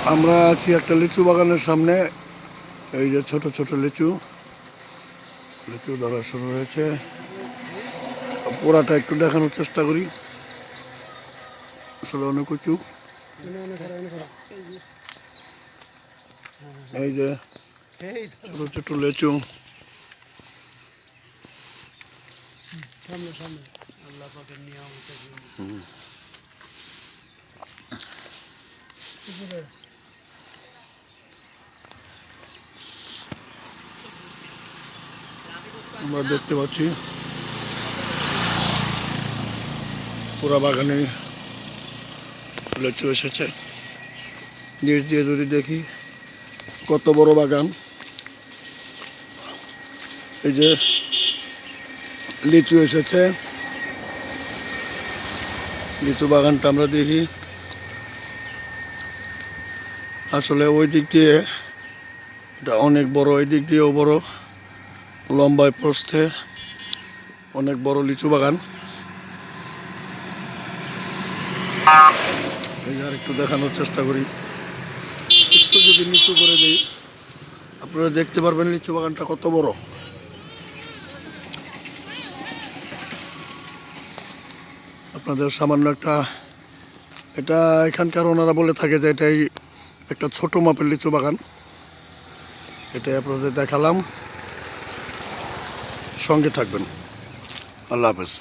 আমরা আছি একটা লিচু বাগানের সামনে। এই যে ছোট ছোট লিচু লিচু ধরা শুরু হয়েছে। পোড়াটা একটু দেখানোর চেষ্টা করি। আসলে অনেক উঁচু। এই যে ছোট ছোট লিচু। আমরা দেখতে পাচ্ছি পুরা বাগানে লিচু এসেছে। নিচ দিয়ে যদি দেখি কত বড় বাগান। এই যে লিচু এসেছে, লিচু বাগানটা আমরা দেখি। আসলে ওই দিক দিয়ে এটা অনেক বড়, ওই দিক দিয়েও বড়, লম্বায় প্রস্থে অনেক বড় লিচু বাগান। এই যে আর একটু দেখানোর চেষ্টা করি, একটু যদি নিচু করে দিই আপনারা দেখতে পারবেন লিচু বাগানটা কত বড়। আপনাদের সামান্য এটা এখানকার ওনারা বলে থাকে যে এটাই একটা ছোট মাপের লিচু বাগান। এটাই আপনাদের দেখালাম, সঙ্গে থাকবেন। আল্লাহ হাফেজ।